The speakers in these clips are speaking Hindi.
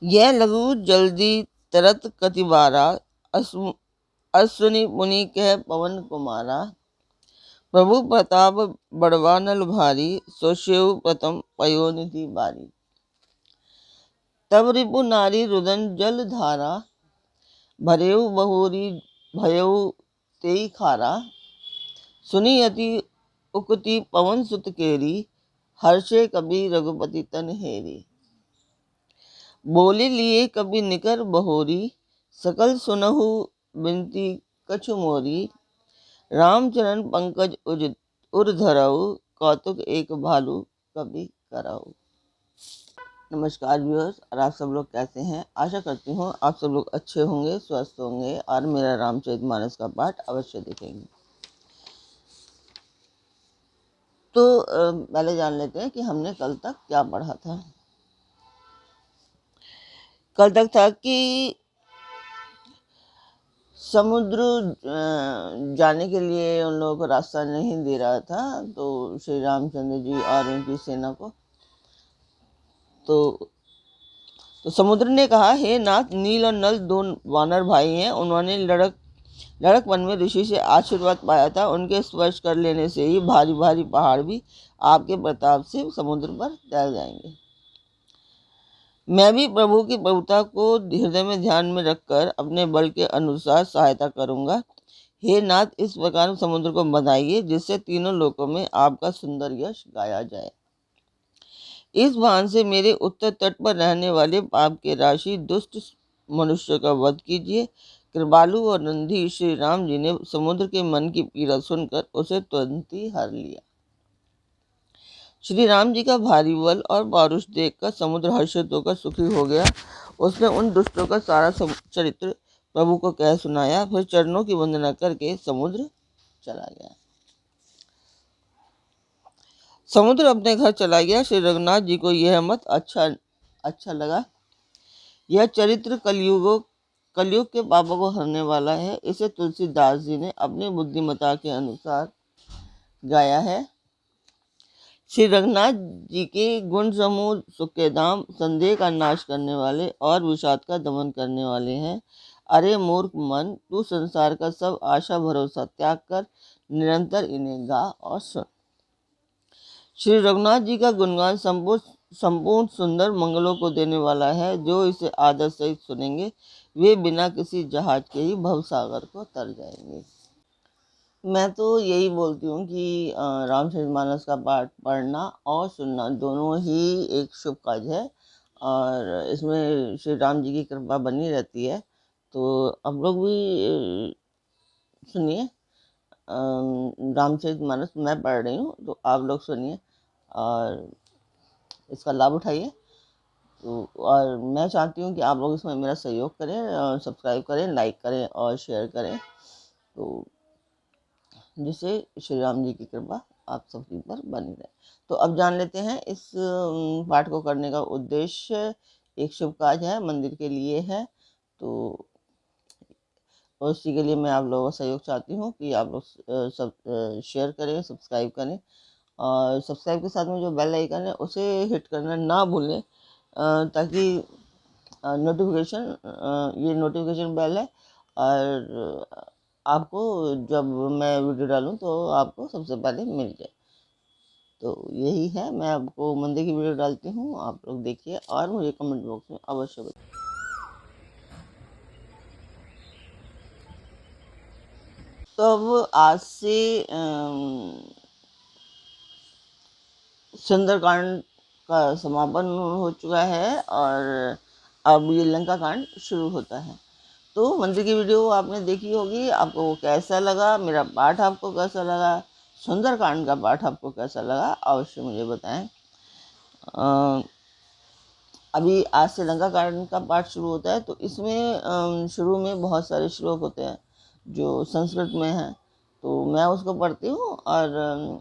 यह लघु जल्दी तरत कतिबारा, अश्विनी मुनि कह पवन कुमारा। प्रभु प्रताप बड़वा नल भारी, सोशेव प्रथम पयोनिधि बारी। तब रिपु नारी रुदन जल धारा, भरेऊ बहुरी भयऊ तेई खारा। सुनी अति उक्ति पवन सुत केरी, हर्षे कबि रघुपति तन हेरी। बोले लिए कबि निकर बहोरी, सकल सुनहु बिनती कछु मोरी। रामचरण पंकज उर धरऊ, कौतुक एक भालू कबि करऊ। नमस्कार व्यूअर्स, और आप सब लोग कैसे हैं? आशा करती हूँ आप सब लोग अच्छे होंगे, स्वस्थ होंगे और मेरा रामचरितमानस का पाठ अवश्य देखेंगे। तो पहले जान लेते हैं कि हमने कल तक क्या पढ़ा था। कल तक था कि समुद्र जाने के लिए उन लोगों को रास्ता नहीं दे रहा था, तो श्री रामचंद्र जी और उनकी सेना को तो समुद्र ने कहा, हे नाथ, नील और नल दो वानर भाई हैं। उन्होंने लड़कपन में ऋषि से आशीर्वाद पाया था। उनके स्पर्श कर लेने से ही भारी भारी पहाड़ भी आपके प्रताप से समुद्र पर तैर जाएंगे। मैं भी प्रभु की प्रभुता को हृदय में ध्यान में रखकर अपने बल के अनुसार सहायता करूंगा। हे नाथ, इस प्रकार समुद्र को बनाइए जिससे तीनों लोकों में आपका सुंदर यश गाया जाए। इस बाण से मेरे उत्तर तट पर रहने वाले पाप के राशि दुष्ट मनुष्य का वध कीजिए। कृपालु और नंदी श्री राम जी ने समुद्र के मन की पीड़ा सुनकर उसे तुरंत ही हर लिया। श्री राम जी का भारी बल और पौरुष देखकर समुद्र हर्षित होकर सुखी हो गया। उसने उन दुष्टों का सारा चरित्र प्रभु को कह सुनाया। फिर चरणों की वंदना करके समुद्र चला गया। समुद्र अपने घर चला गया। श्री रघुनाथ जी को यह मत अच्छा लगा। यह चरित्र कलयुग के पापों को हरने वाला है। इसे तुलसीदास जी ने अपनी बुद्धिमता के अनुसार गाया है। श्री रघुनाथ जी के गुण समूह सुख के धाम, संदेह का नाश करने वाले और विषाद का दमन करने वाले हैं। अरे मूर्ख मन, तू संसार का सब आशा भरोसा त्याग कर निरंतर इन्हें गा और सुन। श्री रघुनाथ जी का गुणगान संपूर्ण सुंदर मंगलों को देने वाला है। जो इसे आदर सहित सुनेंगे वे बिना किसी जहाज के ही भवसागर को तर जाएंगे। मैं तो यही बोलती हूँ कि रामचरितमानस का पाठ पढ़ना और सुनना दोनों ही एक शुभ कार्य है, और इसमें श्री राम जी की कृपा बनी रहती है। तो आप लोग भी सुनिए। रामचरितमानस मैं पढ़ रही हूँ, तो आप लोग सुनिए और इसका लाभ उठाइए। तो और मैं चाहती हूँ कि आप लोग इसमें मेरा सहयोग करें, सब्सक्राइब करें, लाइक करें और शेयर करें, तो जिससे श्री राम जी की कृपा आप सभी पर बनी रहे। तो अब जान लेते हैं इस पाठ को करने का उद्देश्य। एक शुभ कार्य है, मंदिर के लिए है, तो उसी के लिए मैं आप लोगों का सहयोग चाहती हूँ कि आप लोग सब शेयर करें, सब्सक्राइब करें, और सब्सक्राइब के साथ में जो बेल आइकन है उसे हिट करना ना भूलें, ताकि ये नोटिफिकेशन बेल है, और आपको जब मैं वीडियो डालूं तो आपको सबसे पहले मिल जाए। तो यही है, मैं आपको मंदिर की वीडियो डालती हूँ, आप लोग देखिए और मुझे कमेंट बॉक्स में अवश्य बताइए। तो अब आज से सुंदरकांड का समापन हो चुका है और अब ये लंका कांड शुरू होता है। तो मंदिर की वीडियो आपने देखी होगी, आपको वो कैसा लगा, मेरा पाठ आपको कैसा लगा, सुंदरकांड का पाठ आपको कैसा लगा, अवश्य मुझे बताएं। अभी आज से लंका कांड का पाठ शुरू होता है, तो इसमें शुरू में बहुत सारे श्लोक होते हैं जो संस्कृत में हैं, तो मैं उसको पढ़ती हूँ। और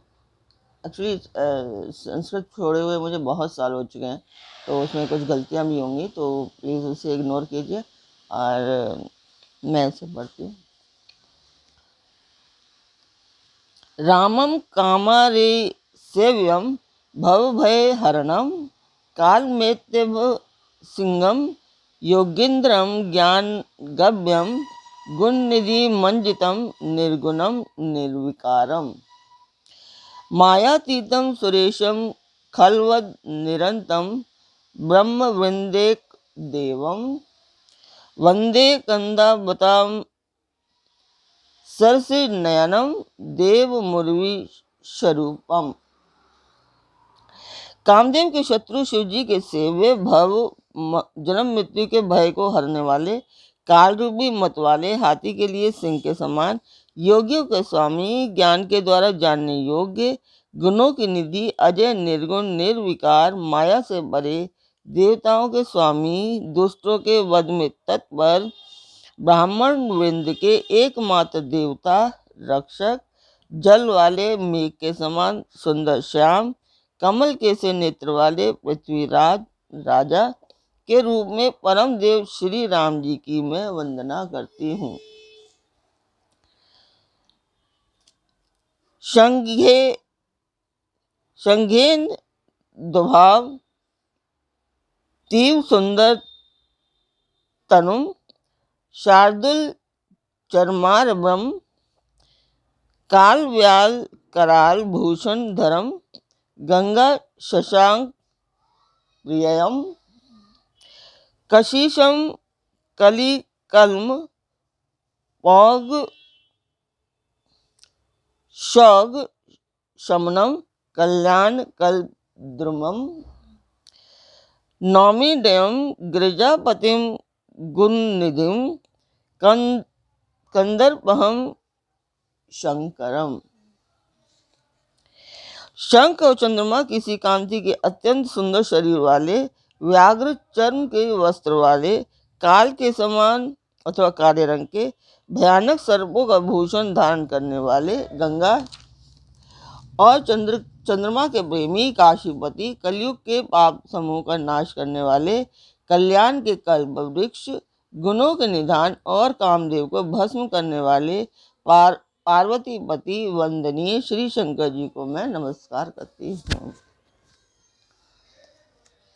एक्चुअली संस्कृत छोड़े हुए मुझे बहुत साल हो चुके हैं, तो उसमें कुछ गलतियाँ भी होंगी, तो प्लीज़ उसे इग्नोर कीजिए और मैं इसे पढ़ती हूँ। रामम कामारे सेव्यम भव भय हरणम काल मेत्यव सिंगम योगीन्द्रम ज्ञान गव्यम गुण निधि मंजितम निर्गुणम निर्विकारम मायातीतम सुरेशम खलवद निरंतम ब्रह्म वृंदेक देवम वंदे कंदावताम सरसि नयनम देव मुरवी स्वरूपम। कामदेव के शत्रु शिवजी के सेव्य भव जन्म मृत्यु के भय को हरने वाले काल रूपी मत वाले हाथी के लिए सिंह के समान योगियों के स्वामी ज्ञान के द्वारा जानने योग्य गुणों की निधि अजय निर्गुण निर्विकार माया से परे देवताओं के स्वामी दुष्टों के वध में तत्पर ब्राह्मण वृंद के एकमात्र देवता रक्षक जल वाले मेघ के समान सुंदर श्याम कमल के से नेत्र वाले पृथ्वीराज राजा के रूप में परम देव श्री राम जी की मैं वंदना करती हूँ। संघेन दुभाव तीव्र सुंदर तनुम शार्दुल चरमार ब्रह्म काल व्याल कराल भूषण धर्म गंगा शशांक प्रियम कशिशम कली कल्म पौग शौग शमनम कल्याण कलद्रुमम नौमीडयम गिरिजापतिम गुणनिधिम कंदर्पहम शंकरम। शंख और चंद्रमा किसी कांति के अत्यंत सुंदर शरीर वाले व्याघ्र चर्म के वस्त्र वाले काल के समान अथवा काले रंग के भयानक सर्पों का भूषण धारण करने वाले गंगा और चंद्रमा के प्रेमी काशीपति कलयुग के पाप समूह का नाश करने वाले कल्याण के कल्प वृक्ष गुणों के निधान और कामदेव को भस्म करने वाले पार्वतीपति वंदनीय श्री शंकर जी को मैं नमस्कार करती हूँ।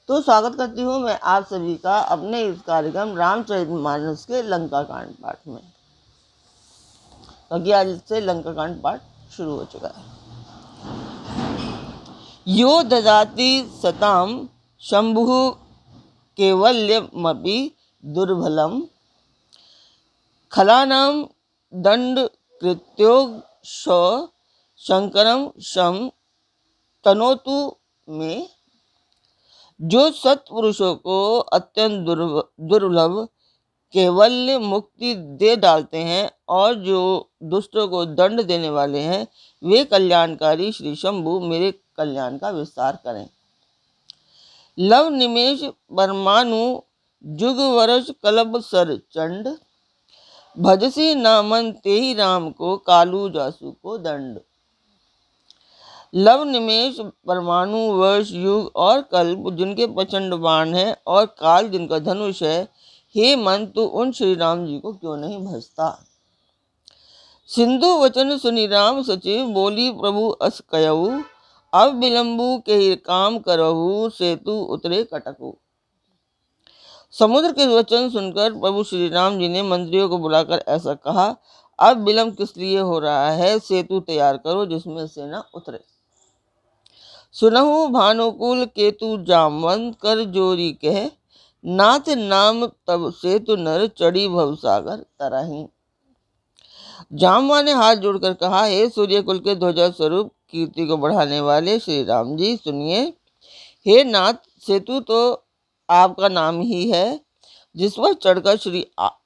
तो स्वागत करती हूँ मैं आप सभी का अपने इस कार्यक्रम रामचरितमानस के लंका कांड पाठ में, क्योंकि आज से लंका कांड पाठ शुरू हो चुका है। यो ददाति सताम शंभु केवल्यमपि दुर्बलम खलानाम दंड कृत्योग शंकरम शम तनोतु में। जो सत्पुरुषों को अत्यंत दुर्लभ केवल्य मुक्ति दे डालते हैं और जो दुष्टों को दंड देने वाले हैं वे कल्याणकारी श्री शंभु मेरे कल्याण का विस्तार करें। लव निमेष परमाणु जुग वर्ष कल्प सर चंड भजसी नामन ते ही राम को कालू जासू को दंड। लव निमेष परमाणु वर्ष युग और कल्प जिनके प्रचंड बाण है और काल जिनका धनुष है, हे मन तू उन श्री राम जी को क्यों नहीं भजता। सिंधु वचन सुनि राम सचिव बोली प्रभु अस कयऊ अब विलंबु के काम करहु सेतु उतरे कटकु। समुद्र के वचन सुनकर प्रभु श्री राम जी ने मंत्रियों को बुलाकर ऐसा कहा, अब विलंब किस लिए हो रहा है, सेतु तैयार करो जिसमें सेना उतरे। सुनहु भानुकुल केतु जामवंत कर जोरी कह नाथ नाम तब सेतु नर चढ़ी भवसागर तरही। जामवा ने हाथ जोड़कर कहा, हे सूर्यकुल के ध्वजा स्वरूप कीर्ति को बढ़ाने वाले श्री राम जी सुनिए। हे नाथ, सेतु तो आपका नाम ही है जिस पर चढ़कर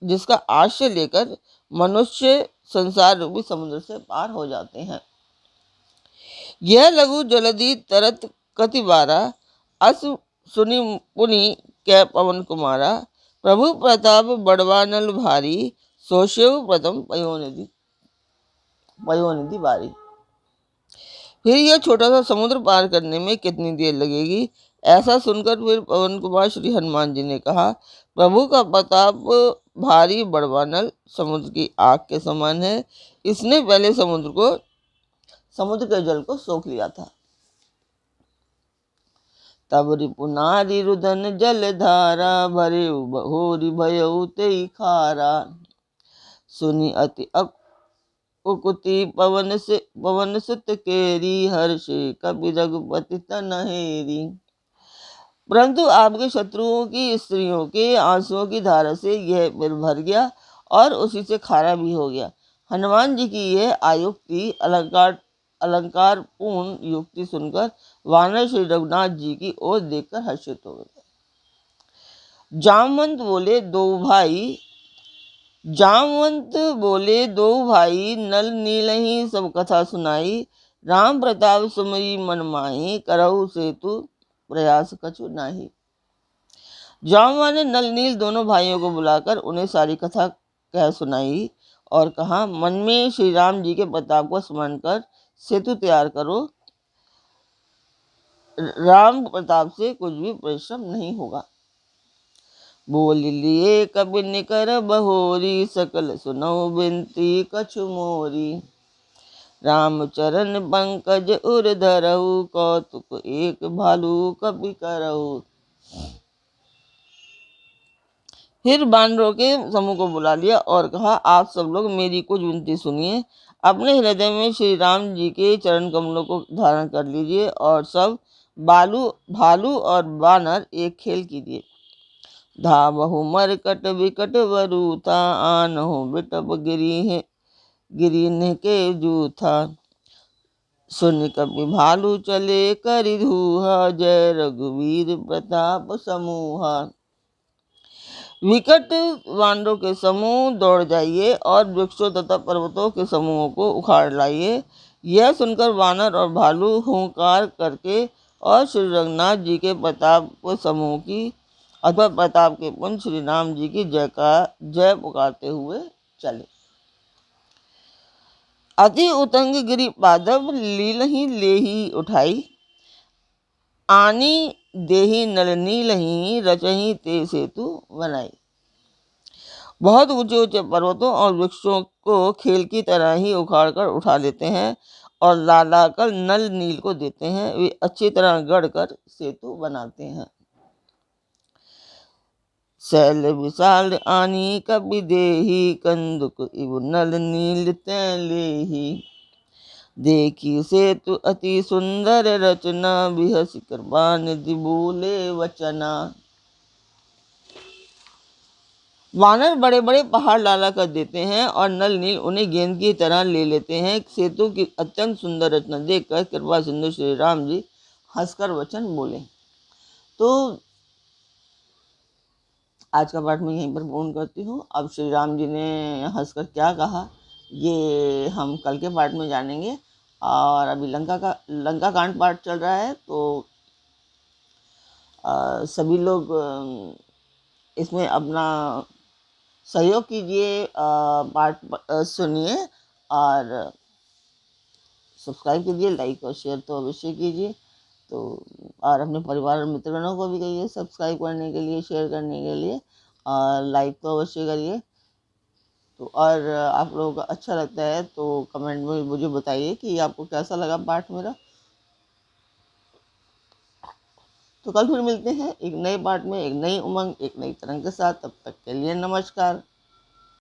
जिसका आश्रय लेकर मनुष्य संसार रूपी समुद्र से पार हो जाते हैं। यह लघु जलधि तरत कति बारा अस सुनि पुनि कै पवन कुमारा प्रभु प्रताप बड़वानल भारी सोशेव प्रथम पयोनिधि बारी। फिर यह छोटा सा समुद्र पार करने में कितनी देर लगेगी। ऐसा सुनकर फिर पवन कुमार श्री हनुमान जी ने कहा, प्रभु का प्रताप भारी बड़वानल समुद्र की आग के समान है। इसने पहले समुद्र के जल को सोख लिया था। तब रिपुनारी रुदन जल धारा, भरे बहोरी भयउ तेई खारा। सुनि अति उकुति पवन सुत केरी, हर्षे कपि रघुपति तनहेरी। परंतु आपके शत्रुओं की स्त्रियों के आंसुओं की धारा से यह बिल भर गया और उसी से खारा भी हो गया। हनुमान जी की यह आयुक्ति अलंकार पूर्ण युक्ति सुनकर वानर श्री रघुनाथ जी की ओर देखकर हर्षित हो गए। जामवंत बोले दो भाई, नल नीलहि सब कथा सुनाई। राम प्रताप सुमरी मन माही, करहु सेतु प्रयास कछु नाही। जामवा ने नल नील दोनों भाइयों को बुलाकर उन्हें सारी कथा कह सुनाई और कहा, मन में श्री राम जी के प्रताप को स्मरण कर सेतु तैयार करो। राम प्रताप से कुछ भी परिश्रम नहीं होगा। बोल लिए कबि निकर बहोरी, सकल सुनौ बिनती कछु मोरी। राम चरण पंकज उर धरऊ, कौतुक एक भालू कपि करऊ। फिर बानरों के समूह को बुला लिया और कहा, आप सब लोग मेरी कुछ विनती सुनिए। अपने हृदय में श्री राम जी के चरण कमलों को धारण कर लीजिए और सब भालू और बानर एक खेल कीजिए। धावहु मरकट विकट वरूथा, आनहु बिटप गिरिन के जूथा। सुन कपि भालू चले करि धूहा, जय रघुवीर प्रताप समूहा। विकट वानरों के समूह दौड़ जाइए और वृक्षों तथा पर्वतों के समूहों को उखाड़ लाइए। यह सुनकर वानर और भालू हुंकार करके और श्री रघुनाथ जी के प्रताप समूह की अथवा प्रताप के पुंज श्री राम जी की जय पुकारते हुए चले। अति उतंग गिरि पादप, लीलहि लेहि उठाई। आनी देहि नल नीलहि, रचहि ते सेतु बनाई। बहुत ऊंचे ऊंचे पर्वतों और वृक्षों को खेल की तरह ही उखाड़ कर उठा लेते हैं और ला कर नल नील को देते हैं। वे अच्छी तरह गढ़ कर सेतु बनाते हैं। शैल विशाल आनी कपि देहि, कंदुक इव नल नील तै लेहि। देखी सेतु अति सुंदर रचना, बिहसि कृपानिधि बोले वचना। वानर बड़े बड़े पहाड़ लाला कर देते हैं और नल नील उन्हें गेंद की तरह ले लेते हैं। सेतु की अत्यंत सुंदर रचना देखकर कृपा सिंधु श्री राम जी हंसकर वचन बोले। तो आज का पाठ मैं यहीं पर पूर्ण करती हूँ। अब श्री राम जी ने हंसकर क्या कहा ये हम कल के पाठ में जानेंगे। और अभी लंका कांड पाठ चल रहा है, तो सभी लोग इसमें अपना सहयोग कीजिए, पाठ सुनिए और सब्सक्राइब कीजिए, लाइक और शेयर तो अवश्य कीजिए। तो और अपने परिवार और मित्रों को भी कहिए सब्सक्राइब करने के लिए, शेयर करने के लिए, और लाइक तो अवश्य करिए। तो और आप लोगों को अच्छा लगता है तो कमेंट में मुझे बताइए कि आपको कैसा लगा पाठ मेरा। तो कल फिर मिलते हैं एक नए पाठ में, एक नई उमंग, एक नई तरंग के साथ। तब तक के लिए नमस्कार।